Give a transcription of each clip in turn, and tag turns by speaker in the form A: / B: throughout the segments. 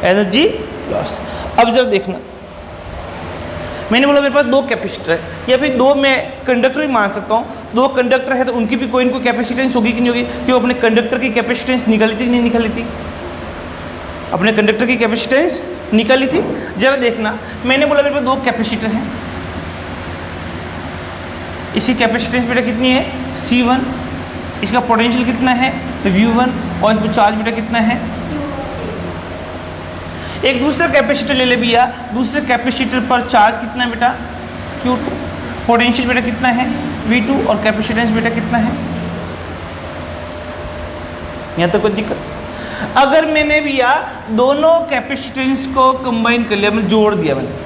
A: Energy loss. अब जरा देखना, मैंने बोला मेरे पास दो कैपेसिटर है, या फिर दो मैं कंडक्टर भी मान सकता हूँ। दो कंडक्टर है तो उनकी भी कोई ना कोई कैपेसिटेंस होगी कि नहीं होगी, क्यों अपने कंडक्टर की कैपेसिटेंस निकाली थी कि नहीं निकाली थी, अपने कंडक्टर की कैपेसिटेंस निकाली थी। जरा देखना, मैंने बोला मेरे पास दो कैपेसिटर हैं, इसकी कैपेसिटेंस बेटा कितनी है C1, इसका पोटेंशियल कितना है V1, और इसमें चार्ज बेटा कितना है। एक दूसरा कैपेसिटर ले ले भैया, दूसरे कैपेसिटर पर चार्ज कितना है बेटा Q2, पोटेंशियल बेटा कितना है V2, और कैपेसिटेंस बेटा कितना है। यहाँ तक कोई दिक्कत? अगर मैंने भैया दोनों कैपेसिटेंस को कंबाइन कर लिया, मैंने जोड़ दिया, मैंने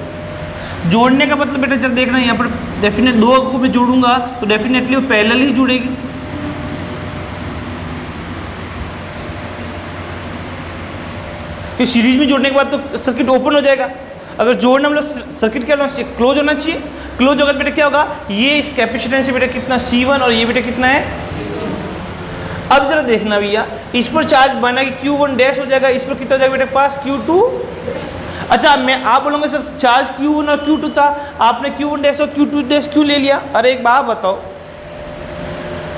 A: जोड़ने का मतलब बेटा जब देखना यहाँ पर डेफिनेट दो को मैं जोड़ूंगा तो डेफिनेटली वो पैरेलल ही जुड़ेगी। कि सीरीज में जोड़ने के बाद तो सर्किट ओपन हो जाएगा। अगर जोड़ना मतलब सर्किट क्या होना चाहिए, क्लोज होना चाहिए। क्लोज होगा तो बेटा क्या होगा, ये इस कैपेसिटेंस से बेटा कितना C1 और ये बेटा कितना है। अब जरा देखना भैया, इस पर चार्ज बना कि Q1 डैश हो जाएगा, इस पर कितना हो जाएगा बेटा पास Q2। अच्छा मैं आप बोलोगे सर चार्ज Q1 और Q2 था, आपने Q1 डैश और Q2 डैश क्यों ले लिया। अरे एक बात बताओ,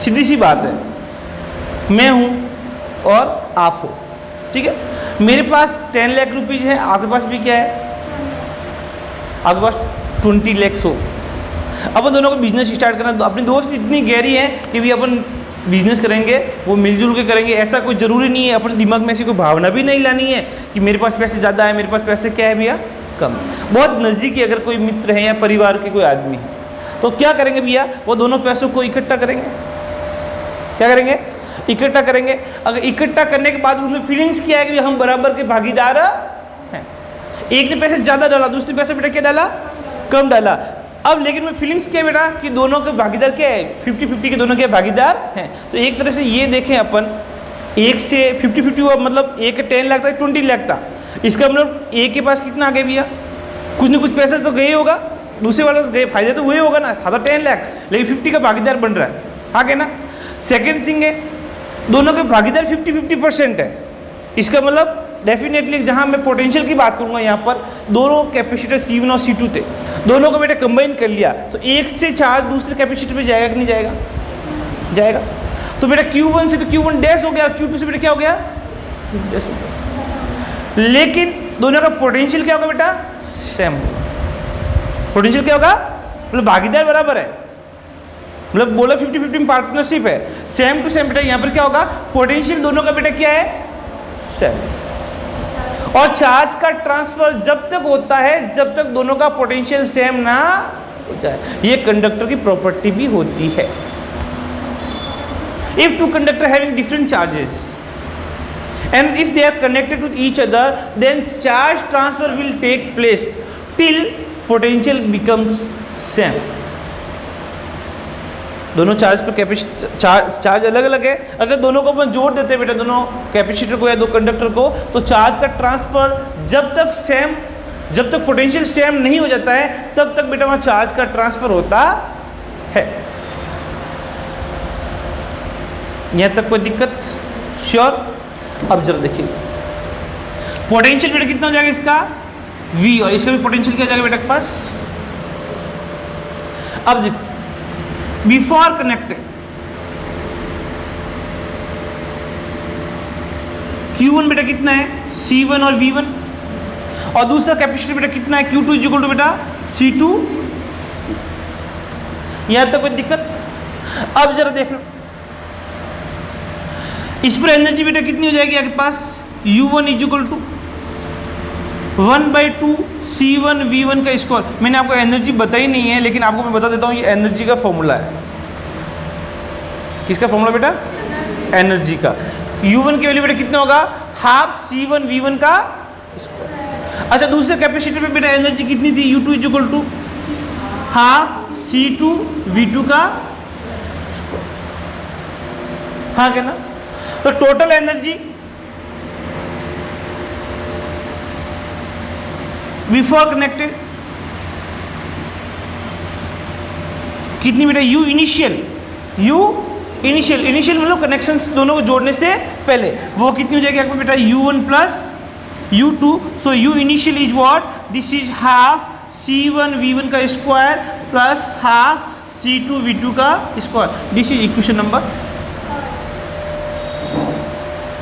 A: सीधी सी बात है, मैं हूँ और आप हो, ठीक है। मेरे पास 10 लाख रुपीज़ है, आपके पास भी क्या है, आपके पास 20 लाख हो। अपन दोनों को बिजनेस स्टार्ट करना, तो अपनी दोस्त इतनी गहरी है कि भी अपन बिजनेस करेंगे, वो मिलजुल के करेंगे। ऐसा कोई ज़रूरी नहीं है, अपने दिमाग में ऐसी कोई भावना भी नहीं लानी है कि मेरे पास पैसे ज़्यादा है, मेरे पास पैसे क्या है भैया कम। बहुत नज़दीकी अगर कोई मित्र है या परिवार के कोई आदमी है तो क्या करेंगे भैया, वो दोनों पैसों को इकट्ठा करेंगे। क्या करेंगे, इकट्ठा करेंगे। अगर इकट्ठा करने के बाद उसमें फीलिंग्स क्या है कि हम बराबर के भागीदार हैं। एक ने पैसे ज़्यादा डाला, दूसरे पैसे बेटा क्या डाला, कम डाला। अब लेकिन में फीलिंग्स क्या बेटा कि दोनों के भागीदार क्या है, 50-50 के दोनों के भागीदार हैं। तो एक तरह से ये देखें अपन, एक से 50-50 हुआ, मतलब एक के 10 लाख था, 20 लाख था। इसका मतलब एक के पास कितना आ गया भैया, कुछ ना कुछ पैसा तो गए होगा, दूसरे वाले गए, फायदे तो हुए होगा ना, था तो 10 लाख, लेकिन 50 का भागीदार बन रहा है, आगे ना। सेकेंड थिंग है, दोनों के भागीदार 50-50% है। इसका मतलब डेफिनेटली जहां मैं पोटेंशियल की बात करूंगा, यहाँ पर दोनों कैपेसिटर C1 और C2 थे, दोनों को बेटा कंबाइन कर लिया तो एक से चार्ज दूसरे कैपेसिटर पे जाएगा कि नहीं जाएगा, जाएगा। तो बेटा Q1 से तो Q1 डैश हो गया, और Q2 से बेटा क्या हो गया, डैश हो गया। लेकिन दोनों का पोटेंशियल क्या होगा बेटा, सेम। पोटेंशियल क्या होगा, मतलब भागीदार बराबर है, मतलब बोला 50-50 पार्टनरशिप है, सेम टू सेम बेटा। यहाँ पर क्या होगा, पोटेंशियल दोनों का बेटा क्या है, सेम। और चार्ज का ट्रांसफर जब तक होता है जब तक दोनों का पोटेंशियल सेम ना हो जाए। ये कंडक्टर की प्रॉपर्टी भी होती है। If two conductor having different charges and if they are connected with each other then charge transfer will take place till potential becomes same। दोनों चार्ज पर कैपेसिटर चार्ज अलग अलग है। अगर दोनों को अपन जोड़ देते हैं बेटा, दोनों कैपेसिटर को या दो कंडक्टर को, तो चार्ज का ट्रांसफर जब तक सेम, जब तक पोटेंशियल सेम नहीं हो जाता है तब तक बेटा वहाँ चार्ज का ट्रांसफर होता है। यहाँ तक कोई दिक्कत, श्योर। अब जरा देखिए, पोटेंशियल बेटा कितना हो जाएगा इसका V, और इसका भी पोटेंशियल क्या हो जाएगा बेटा के पास। अब देखो, बिफोर कनेक्टेड Q1 बेटा कितना है C1 और V1, और दूसरा कैपेसिटर बेटा कितना है Q2 इक्वल टू बेटा C2। यहां तक कोई दिक्कत। अब जरा देखना, इस पर एनर्जी बेटा कितनी हो जाएगी आपके पास, U1 equal to 1/2 C1 V1 का स्क्वायर। मैंने आपको एनर्जी बताई नहीं है, लेकिन आपको मैं बता देता हूँ, ये एनर्जी का फॉर्मूला है। किसका फॉर्मूला बेटा, एनर्जी का। U1 की वैल्यू बेटा कितना होगा, हाफ C1 V1 का स्क्वायर। अच्छा दूसरे कैपेसिटर पे बेटा एनर्जी कितनी थी, U2 equal to half C2 V2 का स्क्वायर। हाँ क्या ना, तो टोटल एनर्जी बिफोर कनेक्टेड कितनी बेटा, U इनिशियल, इनिशियल मतलब कनेक्शंस दोनों को जोड़ने से पहले, वो कितनी हो जाएगी आपको बेटा U1 plus U2, so U initial is what? This is half C1 V1 का square plus half C2 V2 का square. This is equation number.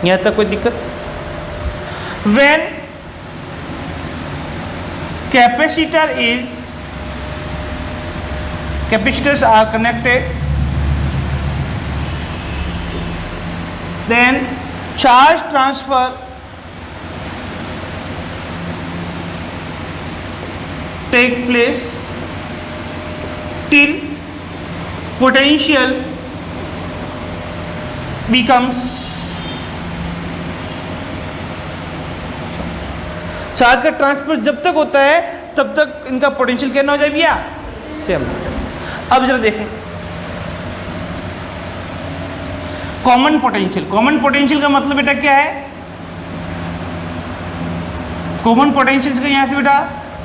A: यहाँ तक कोई दिक्कत? When capacitors are connected, then charge transfer take place till potential becomes, charge का transfer जब तक होता है तब तक इनका पोटेंशियल क्या हो जाए भैया? सेम. अब जरा देखें कॉमन पोटेंशियल. कॉमन पोटेंशियल का मतलब बेटा क्या है? कॉमन पोटेंशियल का यहाँ से बेटा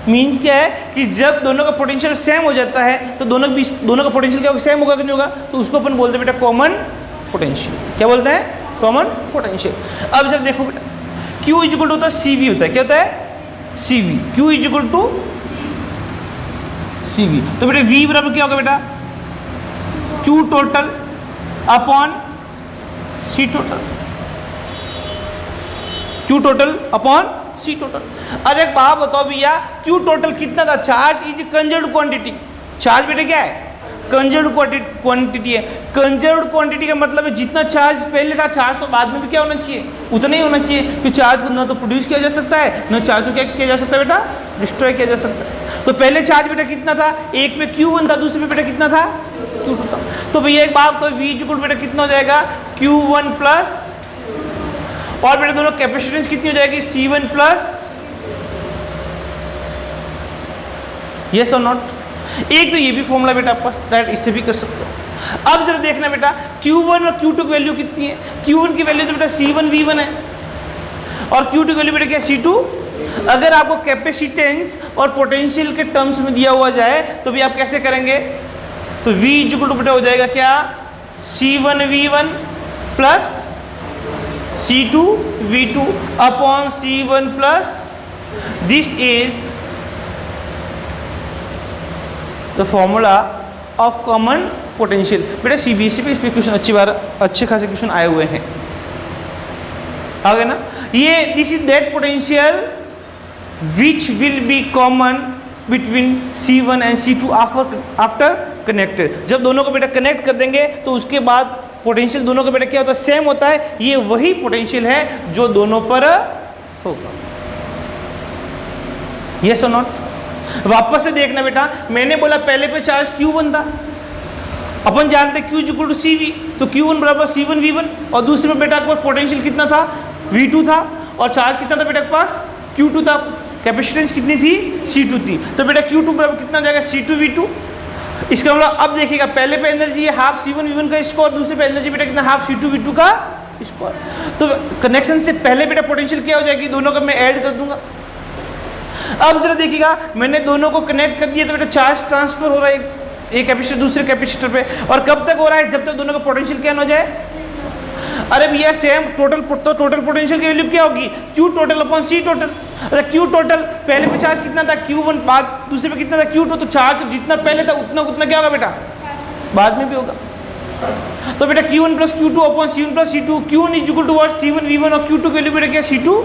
A: मीन्स क्या है कि जब दोनों का पोटेंशियल सेम हो जाता है तो दोनों का पोटेंशियल क्या होगा? सेम होगा कि नहीं होगा? तो उसको अपन बोलते हैं बेटा कॉमन पोटेंशियल. क्या बोलते हैं? Common potential. अब जब देखो बेटा Q इज इक्वल टू होता है CV होता है. क्या होता है? CV. Q is equal to CV. तो बेटा V बराबर क्या होगा बेटा? Q total upon C total. Q total upon C total. अरे एक बात बताओ भैया, Q टोटल कितना था? Charge is conserved quantity. Charge बेटा क्या है? कंजर्व्ड क्वांटिटी है. कंजर्व्ड क्वांटिटी का मतलब है जितना चार्ज पहले था, चार्ज तो बाद में भी क्या होना चाहिए? उतना ही होना चाहिए. कि चार्ज को ना तो प्रोड्यूस किया जा सकता है, ना चार्ज को क्या किया जा सकता है बेटा? डिस्ट्रॉय किया जा सकता है. तो पहले चार्ज बेटा कितना था? एक में Q1 था, दूसरे में बेटा कितना था? Q2 था. तो भैया एक बात तो V इक्वल बेटा कितना हो जाएगा? Q1 प्लस, और बेटा दोनों कैपेसिटेंस कितनी हो जाएगी? C1 plus. यस और नॉट? एक तो ये भी फॉर्मूला बेटा आपके पास, डायरेक्ट इससे भी कर सकते हो. अब जरा देखना बेटा Q1 और Q2 की वैल्यू कितनी है? Q1 की वैल्यू तो बेटा C1 V1 है और Q2 की वैल्यू बेटा क्या? C2. अगर आपको कैपेसिटेंस और पोटेंशियल के टर्म्स में दिया हुआ जाए तो भी आप कैसे करेंगे? तो V इक्वल टू बेटा हो जाएगा क्या? C1 V1 plus C2 V2 upon C1 plus. This is the formula of common potential. बेटा CBSE पे इस पे क्वेश्चन अच्छे खासे क्वेश्चन आए हुए हैं. आ गए ना? ये this is that potential which will B common between C1 and C2 after connected. जब दोनों को बेटा कनेक्ट कर देंगे तो उसके बाद पोटेंशियल दोनों का बेटा क्या होता है? सेम होता है. ये वही पोटेंशियल है जो दोनों पर होगा. यस और नॉट? वापस से देखना बेटा, मैंने बोला पहले पे चार्ज Q1 था, अपन जानते Q इक्वल टू CV, तो Q1 बराबर C1 V1, और दूसरे में बेटा आपके पास पोटेंशियल कितना था? V2 था, और चार्ज कितना था बेटा के पास? Q2 था. कैपेसिटेंस कितनी थी? C2 थी. तो बेटा Q2 बराबर कितना जाएगा? C2 V2. इसका मतलब अब देखिएगा पहले पे एनर्जी है हाफ C1 V1 का स्क्वायर, दूसरे पे एनर्जी बेटा कितना? हाफ C2 V2 का स्क्वायर. तो कनेक्शन से पहले बेटा पोटेंशियल क्या हो जाएगी? दोनों का मैं ऐड कर दूंगा. अब जरा देखिएगा मैंने दोनों को कनेक्ट कर दिया तो बेटा चार्ज ट्रांसफर हो रहा है एक कैपेसिटर दूसरे कैपेसिटर पे. और कब तक हो रहा है? जब तक दोनों का पोटेंशियल क्या हो जाए? अरे भैया सेम टोटल, तो टोटल पोटेंशियल की वैल्यू क्या होगी? Q total upon C total. अरे Q टोटल पहले पे चार्ज कितना था? Q1, बाद दूसरे पे कितना था? Q2. तो चार्ज तो जितना पहले था उतना क्या होगा बेटा? बाद में भी होगा. तो बेटा Q1 plus Q2 upon C1 plus C2. Q1 is equal to what? C1 V1 और Q2 की वैल्यू बेटा क्या? C2.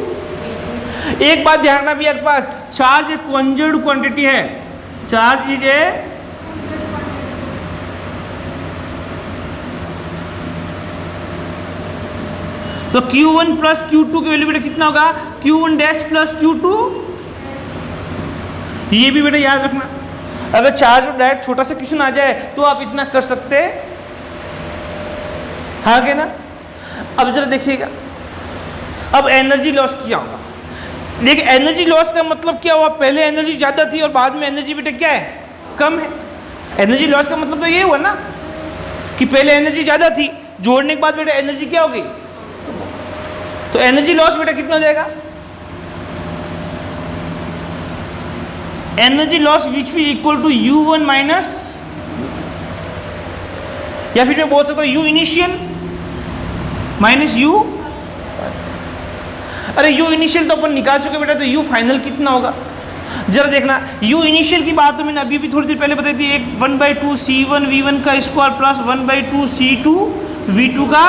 A: एक बात ध्यान रखना भी आपके पास, चार्ज एक कंजर्व्ड क्वांटिटी है. चार्ज इज ए तो Q1 प्लस Q2 की वैल्यू बेटा कितना होगा? Q1 dash plus Q2. ये भी बेटा याद रखना. अगर चार्ज में डायरेक्ट छोटा सा क्वेश्चन आ जाए तो आप इतना कर सकते हैं ना. अब जरा देखिएगा, अब एनर्जी लॉस किया होगा. देखिए एनर्जी लॉस का मतलब क्या हुआ? पहले एनर्जी ज़्यादा थी और बाद में एनर्जी बेटा क्या है? कम है. एनर्जी लॉस का मतलब तो ये हुआ ना कि पहले एनर्जी ज़्यादा थी, जोड़ने के बाद बेटा एनर्जी क्या हो गई? तो एनर्जी लॉस बेटा कितना हो जाएगा? Energy loss which will equal to U1 minus, या फिर मैं बोल सकता हूँ U इनिशियल माइनस U. अरे यू इनिशियल तो अपन निकाल चुके बेटा, तो यू फाइनल कितना होगा जरा देखना। यू इनिशियल की बात तो मैंने अभी थोड़ी देर पहले बताई थी, एक 1/2 C1 V1 का स्क्वायर प्लस 1/2 C2 V2 का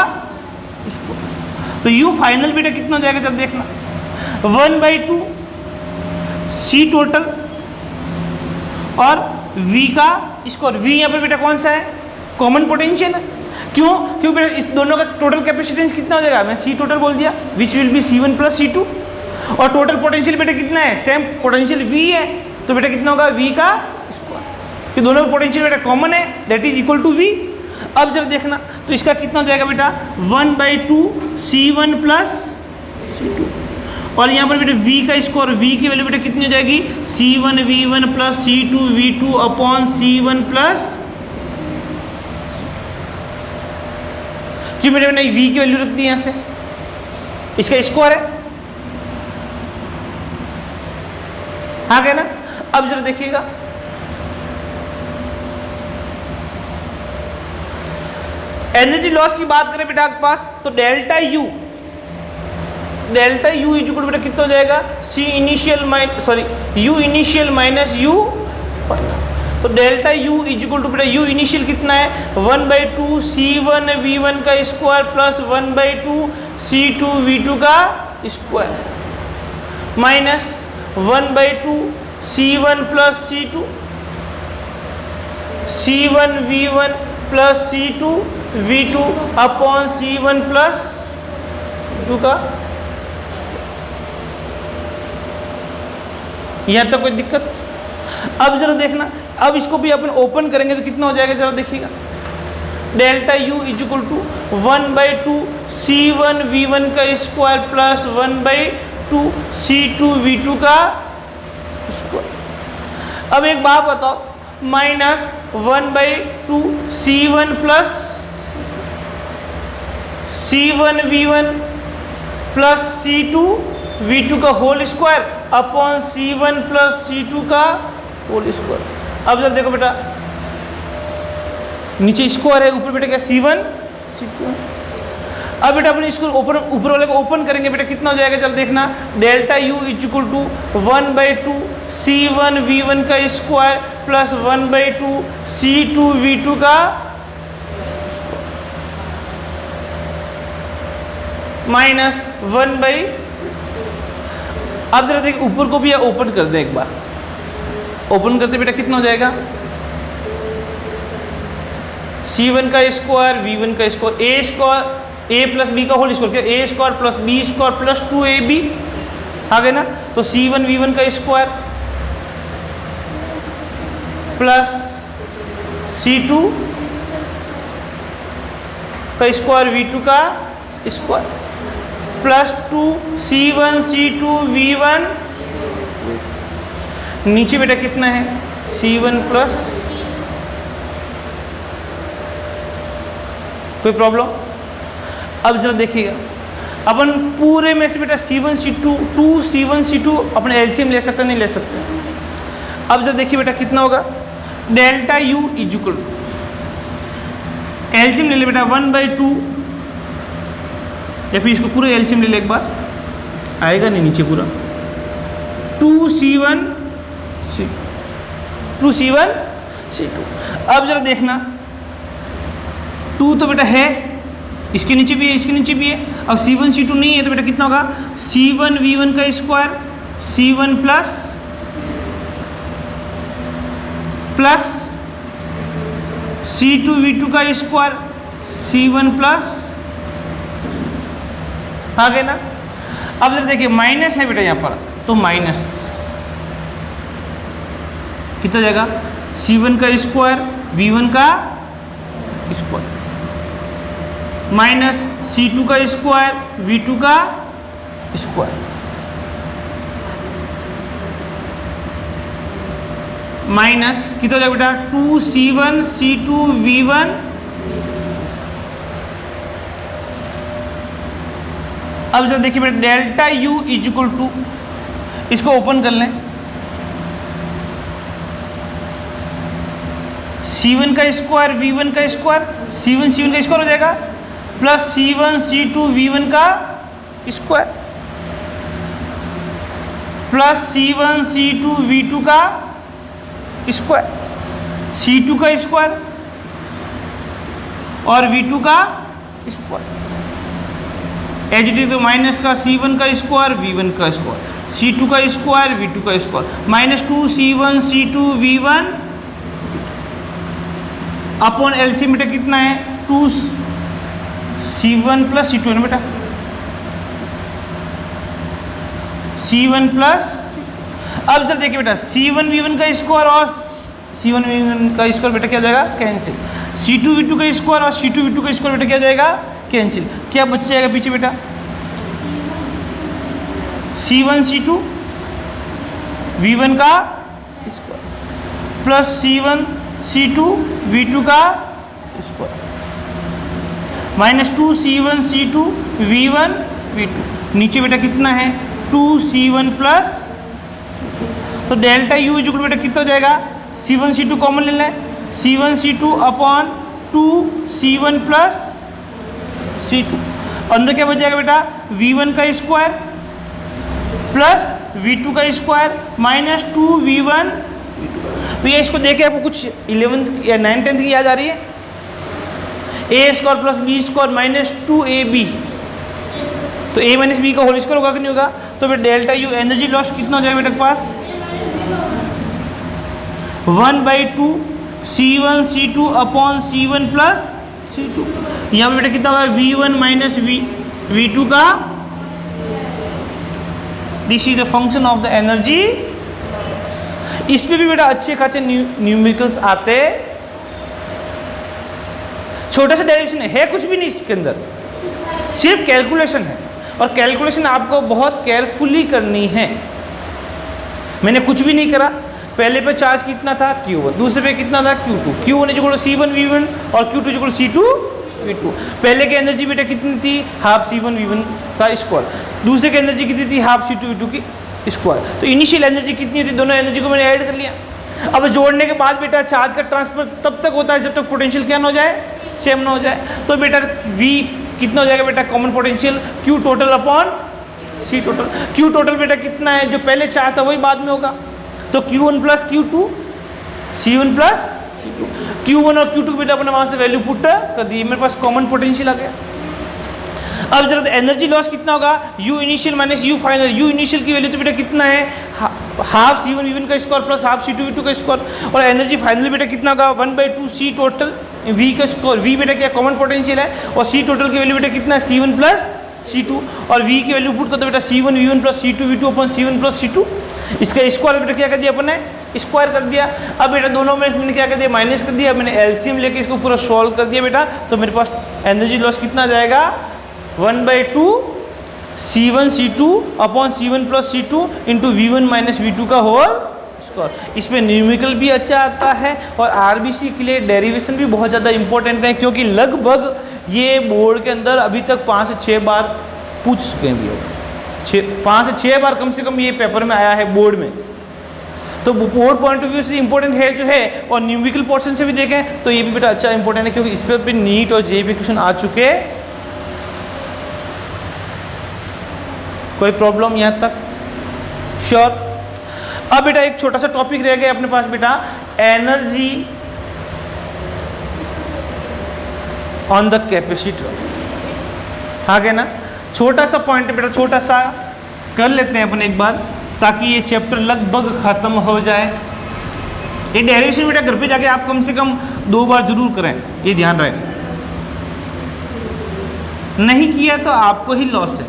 A: स्क्वायर। तो यू फाइनल बेटा कितना हो जाएगा जरा देखना, 1/2 C टोटल और V का स्क्वायर। V यहाँ पर बेटा कौन सा है, कॉमन पोटेंशियल है। क्यों, क्यों बेटा इस दोनों का टोटल कैपेसिटेंस कितना हो जाएगा, मैं C टोटल बोल दिया, विच will B C1 plus C2। और टोटल पोटेंशियल बेटा कितना है, सेम पोटेंशियल V है, तो बेटा कितना होगा V का स्क्वायर, कि दोनों का पोटेंशियल बेटा कॉमन है, that is equal to V। अब जरा देखना तो इसका कितना हो जाएगा बेटा 1/2 C1 प्लस C2, और यहाँ पर बेटा V का स्क्वायर, V की वैल्यू बेटा कितनी हो जाएगी C1 V1 plus C2 V2 upon C1 plus, क्यों बेटा मैंने V की वैल्यू रख दी यहाँ से, इसका स्क्वायर है, आ गया ना। अब जरा देखिएगा एनर्जी लॉस की बात करें बेटा आपके पास, तो डेल्टा यू इक्वल बेटा कितना हो जाएगा c initial u initial minus u final. तो डेल्टा यू इक्वल टू बेटा यू इनिशियल कितना है 1/2 C1 V1 का स्क्वायर प्लस 1/2 C2 V2 का square minus 1/2 C1 plus C2 C1 V1 plus C2 V2 upon C1 plus 2 का। यहाँ तक कोई दिक्कत? अब जरा देखना, अब इसको भी अपन ओपन करेंगे तो कितना हो जाएगा जरा देखिएगा, delta U equal to 1/2 C1 V1 का स्क्वायर प्लस 1/2 C2 V2 का स्क्वायर। अब एक बात बताओ, minus 1/2 C1 plus C1 V1 plus C2 V2 का whole square upon C1 plus C2 का होल स्क्वायर। अब जरा देखो बेटा, नीचे स्क्वायर है, ऊपर बेटा क्या C1 C2। अब बेटा अपन इसको ऊपर वाले को ओपन करेंगे बेटा कितना हो जाएगा जरा देखना, delta U equal to 1/2 C1 V1 का स्क्वायर प्लस 1/2 C2 V2 का माइनस 1/। अब जरा देखिए ऊपर को भी ओपन कर दें, एक बार ओपन करते बेटा कितना हो जाएगा C1 का स्क्वायर V1 का square A square A plus B का होल स्क्वायर, क्या A square plus B square plus 2AB आ गए ना। तो C1 V1 का स्क्वायर प्लस C2 का स्क्वायर V2 का square plus 2 C1 C2 V1, नीचे बेटा कितना है C1 प्लस, कोई प्रॉब्लम? अब जरा देखिएगा अपन पूरे में से बेटा C1 C2 2 C1 C2 अपने एलसीएम ले सकते नहीं ले सकते। अब जरा देखिए बेटा कितना होगा, delta you equal to LCM ले ले बेटा 1/2, या फिर इसको पूरा एलसीएम ले ले एक बार, आएगा नहीं नीचे पूरा, 2 C1 C2 2 C1 C2। अब जरा देखना 2 तो बेटा है, इसके नीचे भी है, इसके नीचे भी है, अब C1 C2 नहीं है तो बेटा कितना होगा C1 V1 का square C1 plus C2 V2 का स्क्वायर C1 प्लस, आ गए ना। अब जरा देखिए माइनस है बेटा यहाँ पर, तो माइनस कितना हो जाएगा C1 का स्क्वायर V1 का स्क्वायर माइनस C2 का स्क्वायर V2 का स्क्वायर माइनस कितना हो जाएगा बेटा 2 C1 C2 V1। अब जरा देखिए बेटा डेल्टा यू इक्वल टू, इसको ओपन कर लें, C1 का स्क्वायर V1 का स्क्वायर C1 C1 का स्क्वायर हो जाएगा प्लस C1 C2 V1 का square plus C1 C2 V2 का स्क्वायर, C2 का स्क्वायर और V2 का स्क्वायर, एच डी तो माइनस का C1 का स्क्वायर V1 का स्क्वायर, C2 का स्क्वायर V2 का square, minus 2 C1 C2 V1 upon LCM बेटा कितना है 2 C1 प्लस C2 है ना बेटा, C1 प्लस। अब जब देखिए बेटा C1 V1 का स्क्वायर और C1 V1 का स्क्वायर बेटा क्या हो जाएगा कैंसिल, C2 V2 का स्क्वायर और C2 V2 का स्क्वायर बेटा क्या हो जाएगा कैंसिल, क्या बच जाएगा पीछे बेटा C1 C2 V1 का square plus C1 C2 V2 का square minus 2 C1 C2 V1 V2, नीचे बेटा कितना है 2 C1 प्लस, तो डेल्टा U इक्वल बेटा कितना हो जाएगा C1 C2 कॉमन ले लें, C1 C2 upon 2 C1 plus C2, अंदर क्या बच जाएगा बेटा V1 का स्क्वायर प्लस V2 का स्क्वायर माइनस 2 V1। भैया इसको देखे आपको कुछ 11th या 9th 10th की याद आ रही है, a square plus b square minus 2AB, तो a माइनस बी का होल स्क्वायर होगा कि नहीं होगा, तो फिर डेल्टा U एनर्जी लॉस कितना हो जाएगा बेटा के पास 1/2 C1 C2 upon C1 plus C2, यहाँ पे बेटा कितना होगा V1 माइनस V2 का, this is the function of the energy. इस पे भी बेटा अच्छे खासे न्यूमेरिकल्स आते, छोटा सा डेरिवेशन है कुछ भी नहीं इसके अंदर, सिर्फ कैलकुलेशन है और कैलकुलेशन आपको बहुत केयरफुली करनी है। मैंने कुछ भी नहीं करा, पहले पे चार्ज कितना था Q1, दूसरे पे कितना था Q2, Q1 equal C1 V1 और Q2 इक्वल C2 V2, पहले की एनर्जी बेटा कितनी थी हाफ C1 V1 का स्क्वायर, दूसरे की एनर्जी कितनी थी हाफ C2 V2 की स्क्वायर, तो इनिशियल एनर्जी कितनी थी, दोनों एनर्जी को मैंने ऐड कर लिया। अब जोड़ने के बाद बेटा चार्ज का ट्रांसफर तब तक होता है जब तक पोटेंशियल क्या ना हो जाए सेम ना हो जाए, तो बेटा V कितना हो जाएगा बेटा common potential Q total upon C total, Q total बेटा कितना है जो पहले चार्ज था वही बाद में होगा, तो Q1 plus Q2 C1 plus C2, Q1 और Q2 बेटा अपने वहाँ से वैल्यू पुट कर दी, मेरे पास कॉमन पोटेंशियल आ गया। अब जरा एनर्जी लॉस कितना होगा U initial minus U final, U initial की वैल्यू तो बेटा कितना है हाफ C1 V1 का square plus half C2 V2 का स्क्वायर, और एनर्जी फाइनल बेटा कितना होगा 1/2 C टोटल V का स्क्वायर, V बेटा क्या कॉमन पोटेंशियल है और C टोटल की वैल्यू बेटा कितना है C1 प्लस C2, और V की वैल्यू पुट कर दो बेटा C1 V1 plus C2 V2 upon C1 plus C2, इसका स्क्वायर बेटा क्या कर दिया अपन ने स्क्वायर कर दिया। अब बेटा दोनों में मैंने क्या कर दिया माइनस कर दिया, मैंने एलसीएम लेके इसको पूरा सॉल्व कर दिया बेटा, तो मेरे पास एनर्जी लॉस कितना आ जाएगा 1/2 C1 C2 upon C1 plus C2 into V1 minus V2 का होल स्क्वायर। इसमें न्यूमेरिकल भी अच्छा आता है और आरबीसी के लिए डेरिवेशन भी बहुत ज़्यादा इंपॉर्टेंट है, क्योंकि लगभग ये बोर्ड के अंदर अभी तक 5 से 6 बार पूछ चुके हैं भी, 5 से 6 बार कम से कम ये पेपर में आया है बोर्ड में, तो बोर्ड पॉइंट ऑफ व्यू से इंपॉर्टेंट है जो है, और न्यूमेरिकल पोर्शन से भी देखें तो ये भी बेटा अच्छा इंपॉर्टेंट है, क्योंकि इस पर भी नीट और जेईई क्वेश्चन आ चुके। कोई प्रॉब्लम यहाँ तक? श्योर। अब बेटा एक छोटा सा टॉपिक रह गया अपने पास बेटा, एनर्जी ऑन द कैपेसिटर, आ गया ना, छोटा सा पॉइंट है बेटा, छोटा सा कर लेते हैं अपन एक बार, ताकि ये चैप्टर लगभग खत्म हो जाए। ये डेरिवेशन बेटा घर पे जाके आप कम से कम 2 बार जरूर करें, ये ध्यान रहे, नहीं किया तो आपको ही लॉस है।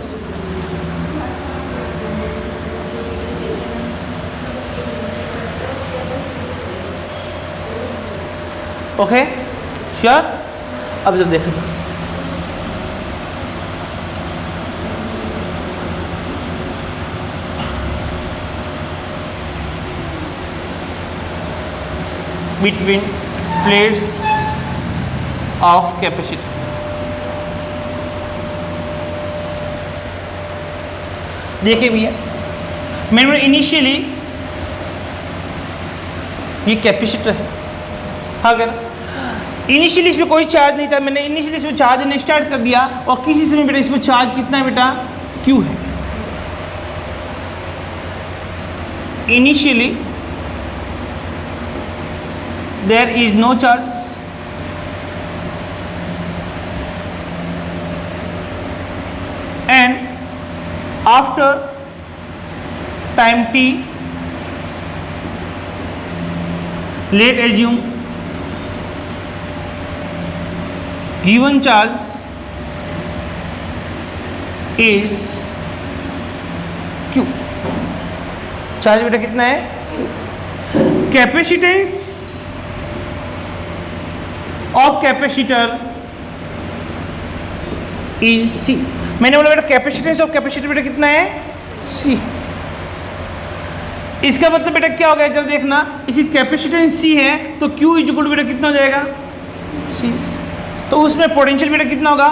A: Okay sure. अब जब देखें between plates of capacitor, देखिए भैया मैंने इनिशियली ये कैपेसिटर है, अगर इनिशियली इसमें कोई चार्ज नहीं था, मैंने इनिशियली इसमें चार्ज देना स्टार्ट कर दिया, और किसी समय बेटा इसमें चार्ज कितना है बेटा Q है, initially there is no charge and after time t, let assume given charge is q। Charge बेटा कितना है q। Capacitance of capacitor is c। मैंने बोला बेटा कैपेसिटेंस ऑफ कैपेसिटर बेटा कितना है c। इसका मतलब बेटा क्या हो गया जरा देखना, इसी कैपेसिटेंस c है तो q इक्वल बेटा कितना हो जाएगा c। तो उसमें पोटेंशियल बेटा कितना होगा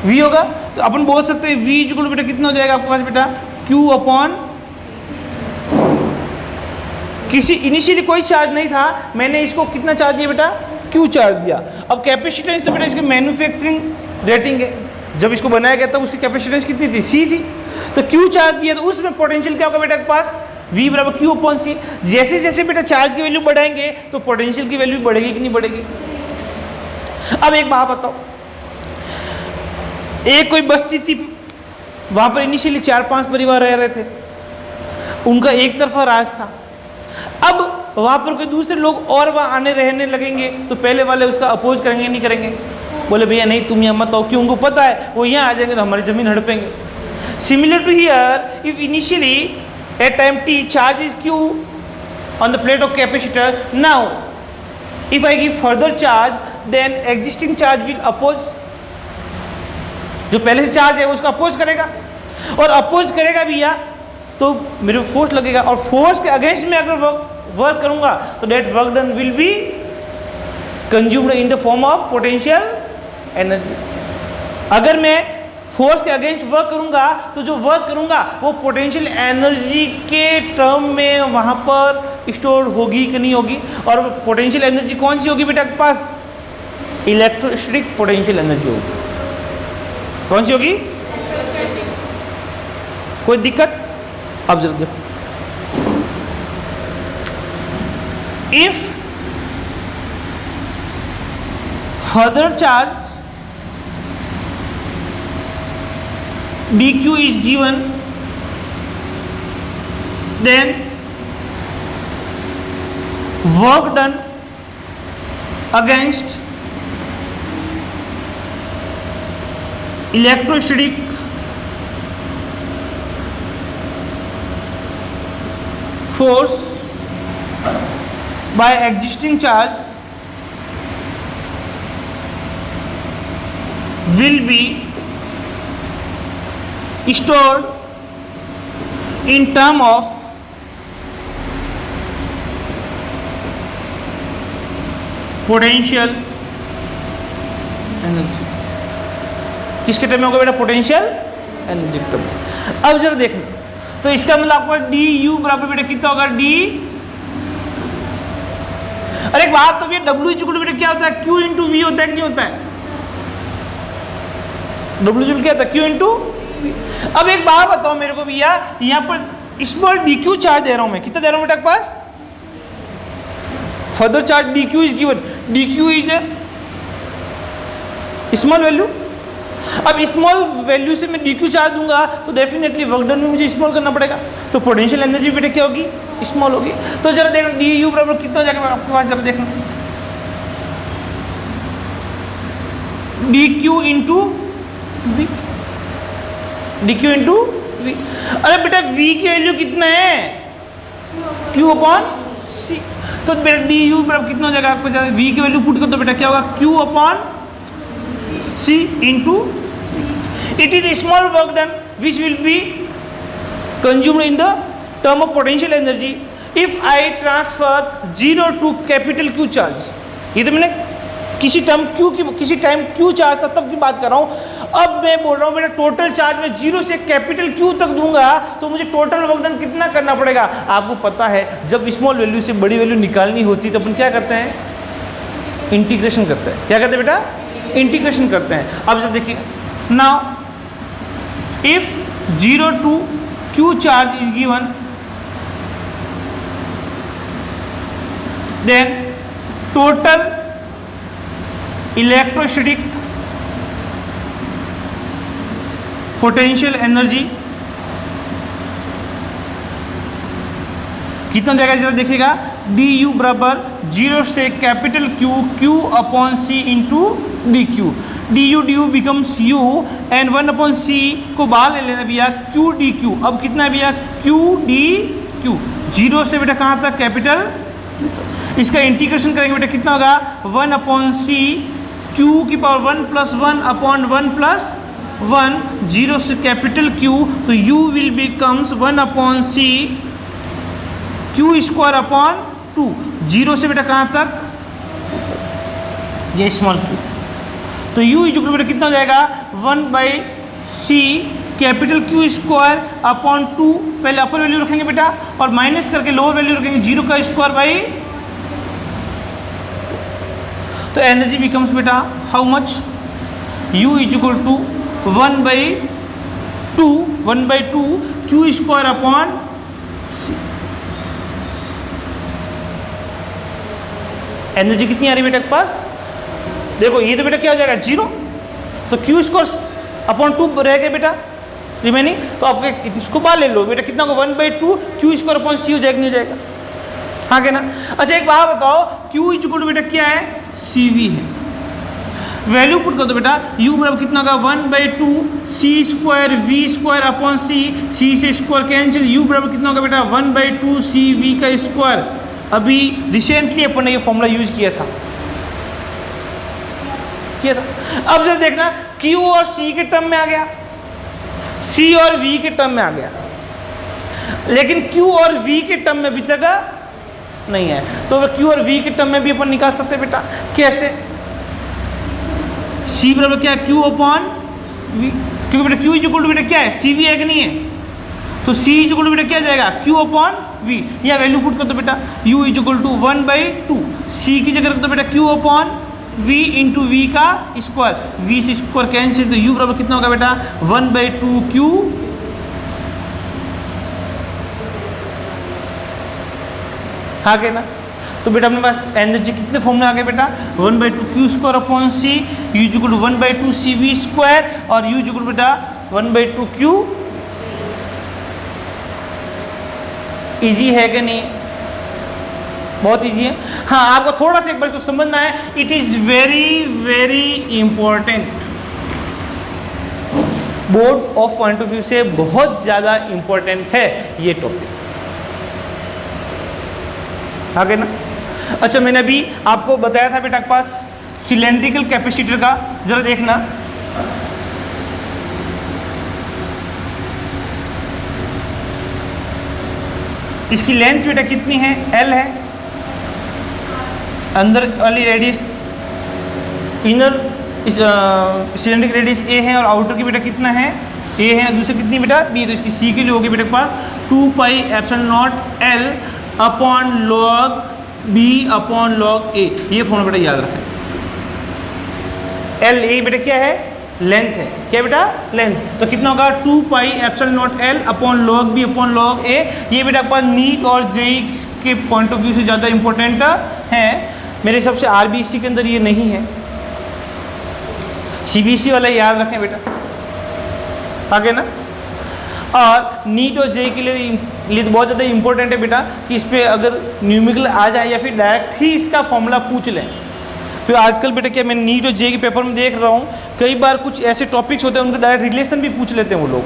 A: v होगा। तो अपन बोल सकते हैं v इक्वल बेटा कितना हो जाएगा आपके पास बेटा q अपॉन, किसी इनिशियली कोई चार्ज नहीं था, मैंने इसको कितना चार्ज दिया बेटा q चार्ज दिया। अब कैपेसिटेंस तो बेटा इसकी मैन्युफैक्चरिंग रेटिंग है, जब इसको बनाया गया तब उसकी कैपेसिटेंस कितनी थी c थी, तो q चार्ज दिया तो उसमें पोटेंशियल क्या होगा बेटा के पास v बराबर q अपॉन c। जैसे जैसे बेटा चार्ज की वैल्यू बढ़ाएंगे तो पोटेंशियल की वैल्यू बढ़ेगी कि नहीं बढ़ेगी। अब एक बात बताओ, एक कोई बस्ती थी, वहां पर इनिशियली 4-5 परिवार रह रहे थे, उनका एक तरफा राज था। अब वहां पर कोई दूसरे लोग और वहां आने रहने लगेंगे तो पहले वाले उसका अपोज करेंगे नहीं करेंगे, बोले भैया नहीं तुम यहाँ मत आओ, क्यों उनको पता है वो यहाँ आ जाएंगे तो हमारी जमीन हड़पेंगे। Similar to here, if initially at time t charge is q on the plate of capacitor, now if I give further charge then existing charge will oppose, जो पहले से चार्ज है वो उसका अपोज करेगा, और अपोज करेगा भैया तो मेरे को फोर्स लगेगा, और फोर्स के अगेंस्ट में अगर वर्क करूंगा तो that work done will be consumed in the form of potential energy. अगर मैं फोर्स के अगेंस्ट वर्क करूंगा तो जो वर्क करूंगा वो पोटेंशियल एनर्जी के टर्म में वहां पर स्टोर होगी कि नहीं होगी, और पोटेंशियल एनर्जी कौन सी होगी बेटा आपके पास, इलेक्ट्रोस्टैटिक पोटेंशियल एनर्जी होगी। कौन सी होगी, कोई दिक्कत। अब जरा देखो, if further charge dq is given, then work done against electrostatic force by existing charge will be stored in term of potential energy. किसके टर्म में होगा बेटा, पोटेंशियल एनर्जी के टर्म में। अब जरा देखना, तो इसका मतलब आपको डी यू बराबर बेटा कितना होगा डी, अरे एक बात तो भैया डब्ल्यू इक्वल बेटा क्या होता है, क्यू इंटू वी होता है कि नहीं होता है, डब्ल्यू इक्वल क्या होता है क्यू इंटू। अब एक बात बताओ मेरे को भैया, यहाँ पर स्मॉल डी क्यू चार्ज दे रहा हूं मैं, कितना दे रहा हूं बेटा के पास, further charge d q is given, d q is small value. अब स्मॉल वैल्यू से मैं डी क्यू चार्ज दूंगा तो डेफिनेटली वर्क डन में मुझे स्मॉल करना पड़ेगा, तो पोटेंशियल एनर्जी बेटा क्या होगी, स्मॉल होगी। तो जरा देखना डी यू बराबर कितना हो जाएगा आपके पास, जरा देखना D Q into V, D Q into V. अरे बेटा v की वैल्यू कितना है, q अपॉन सी, तो बेटा डी यू बराबर कितना हो जाएगा आपको, v की वैल्यू पुट कर दो बेटा क्या होगा, q upon C into, it is small work done which will be consumed in the term of potential energy if I transfer 0 to capital Q charge. ये तो मैंने किसी टर्म Q की, किसी टाइम Q चार्ज था तब की बात कर रहा हूँ। अब मैं बोल रहा हूँ बेटा टोटल चार्ज में 0 से कैपिटल Q तक दूंगा तो मुझे टोटल वर्क डन कितना करना पड़ेगा। आपको पता है जब स्मॉल वैल्यू से बड़ी वैल्यू निकालनी होती है तो अपन क्या करते हैं, इंटीग्रेशन करते हैं। क्या करते हैं बेटा, इंटीग्रेशन करते हैं। अब जब देखिए now if 0 to Q charge is given then total electrostatic potential energy कितना जाएगा जरा देखिएगा, डी यू बराबर 0 से capital q q upon C into d q, d u becomes u and 1 upon c को बाहर ले लेना भैया, क्यू डी क्यू। अब कितना है भैया, क्यू डी क्यू, 0 से बेटा कहाँ तक, कैपिटल क्यू तक। इसका इंटीग्रेशन करेंगे बेटा कितना होगा, 1 अपॉन सी क्यू की पावर 1 प्लस 1 अपॉन 1 प्लस 1, 0 से कैपिटल क्यू, तो u will becomes 1 upon C Q square upon 2, 0 से बेटा कहाँ तक, ये स्मॉल क्यू, तो u इक्वल बेटा कितना हो जाएगा, 1 by C capital Q square upon 2, पहले अपर वैल्यू रखेंगे बेटा और माइनस करके लोअर वैल्यू रखेंगे 0 का स्क्वायर बाई, तो एनर्जी बिकम्स बेटा how much, u equal to 1 by 2 Q square upon C. Energy कितनी आ रही बेटा के पास, देखो ये तो बेटा क्या हो जाएगा 0, तो क्यू स्क्वायर अपॉन 2 रहेगा बेटा रिमेनिंग, तो आपके इसको बाहर ले लो बेटा, कितना को 1 बाई 2 क्यू स्क्वायर अपॉन सी हो जाएगा, नहीं हो जाएगा, हाँ क्या ना। अच्छा एक बात बताओ, क्यू इक्वल टू बेटा क्या है, सी वी है, वैल्यू पुट कर दो बेटा, u बराबर कितना होगा 1 by 2 c square v square upon c, c से स्क्वायर कैंसिल, u बराबर कितना होगा बेटा 1 बाई 2 सी वी का स्क्वायर। अभी रिसेंटली अपन ने ये फॉर्मूला यूज किया था। अब जब देखना q और c के टर्म में आ गया, c और v के टर्म में आ गया, लेकिन q और v के टर्म में अभी तक नहीं है, तो q और v के टर्म में भी अपन निकाल सकते बेटा, कैसे, c बराबर क्या है, q अपॉन v, क्योंकि बेटा q इक्वल टू बेटा क्या है, सी वी है कि नहीं है, तो c इक्वल टू बेटा क्या जाएगा, q अपॉन v, या वैल्यू पुट कर दो बेटा, u equal to 1 by 2, c की जगह रख दो बेटा q upon v into V का स्क्वायर, v से स्क्वायर कैंसिल, तो u बराबर कितना होगा बेटा 1 बाई 2 q, हाँ क्या ना। तो बेटा अपने पास एनर्जी कितने फॉर्म में आ गए बेटा, 1 by 2 Q square upon C, U equal to 1 by 2 C V square, और यू इक्वल बेटा 1 बाई 2 क्यू। इजी है कि नहीं, बहुत इजी है। हाँ आपको थोड़ा सा एक बार कुछ समझना है, it is very very important, board of point of view से बहुत ज़्यादा इंपॉर्टेंट है ये टॉपिक, आगे ना। अच्छा मैंने अभी आपको बताया था बेटा के पास सिलेंड्रिकल कैपेसिटर का, जरा देखना, इसकी लेंथ बेटा कितनी है, L है, अंदर वाली radius inner cylindrical radius A है, और आउटर की बेटा कितना है, A है, दूसरी कितनी बेटा B, तो इसकी C के लिए होगी बेटा के पास 2 pi epsilon naught L upon log B upon log A, ये फॉर्मूला बेटा याद रखें। L A बेटा क्या है, लेंथ है, क्या बेटा लेंथ, तो कितना होगा 2 pi epsilon naught L upon log B upon log A। ये बेटा पास नीट और जेई के पॉइंट ऑफ व्यू से ज़्यादा इंपॉर्टेंट है, मेरे हिसाब से RBC के अंदर ये नहीं है, CBC वाला याद रखें बेटा, आगे ना। और नीट और जेई के लिए तो बहुत ज़्यादा इंपॉर्टेंट है बेटा कि इस पर अगर न्यूमेरिकल आ जाए या फिर डायरेक्ट ही इसका फॉर्मूला पूछ लें। फिर आजकल बेटा क्या मैं नीट और जेई के पेपर में देख रहा हूँ, कई बार कुछ ऐसे टॉपिक्स होते हैं उनका डायरेक्ट रिलेशन भी पूछ लेते हैं वो लोग,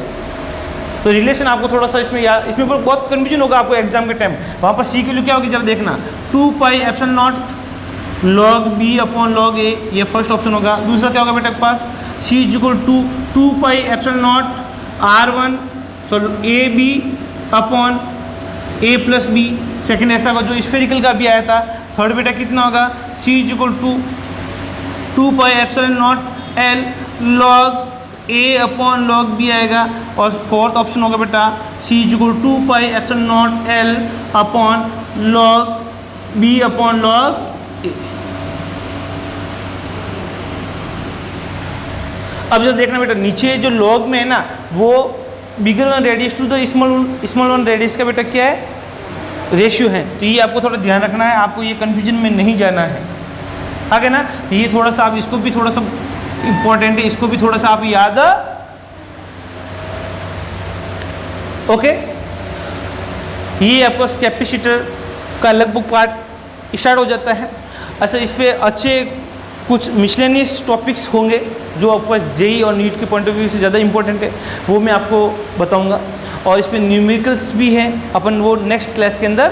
A: तो रिलेशन आपको थोड़ा सा इसमें बहुत कन्फ्यूजन होगा आपको एग्जाम के टाइम। वहाँ पर सी के लिए क्या होगी जरा देखना, 2 pi epsilon naught log B upon log A, ये फर्स्ट ऑप्शन होगा। दूसरा क्या होगा बेटा के पास, C equal to 2 pi epsilon naught R1 AB upon A plus B, second ऐसा होगा जो स्फेरिकल का भी आया था। थर्ड बेटा कितना होगा, C equal to 2 pi epsilon naught L log A upon log B आएगा। और फोर्थ ऑप्शन होगा बेटा C equal 2 pi epsilon naught L upon log B upon log A। अब जब देखना बेटा नीचे जो लॉग में है ना, वो bigger one radius to the small one radius का बेटा क्या है, रेशियो हैं, तो ये आपको थोड़ा ध्यान रखना है, आपको ये कन्फ्यूजन में नहीं जाना है, आगे ना। ये थोड़ा सा आप इसको भी थोड़ा सा इम्पोर्टेंट है, इसको भी थोड़ा सा आप याद, ओके। ये आपका कैपेसिटर का लगभग पार्ट स्टार्ट हो जाता है। अच्छा, इस पे अच्छे कुछ मिसलेनियस टॉपिक्स होंगे जो आपका जेई और नीट के पॉइंट ऑफ व्यू से ज़्यादा इंपॉर्टेंट है, वो मैं आपको बताऊंगा। और इसमें न्यूमेरिकल्स भी हैं, अपन वो नेक्स्ट क्लास के अंदर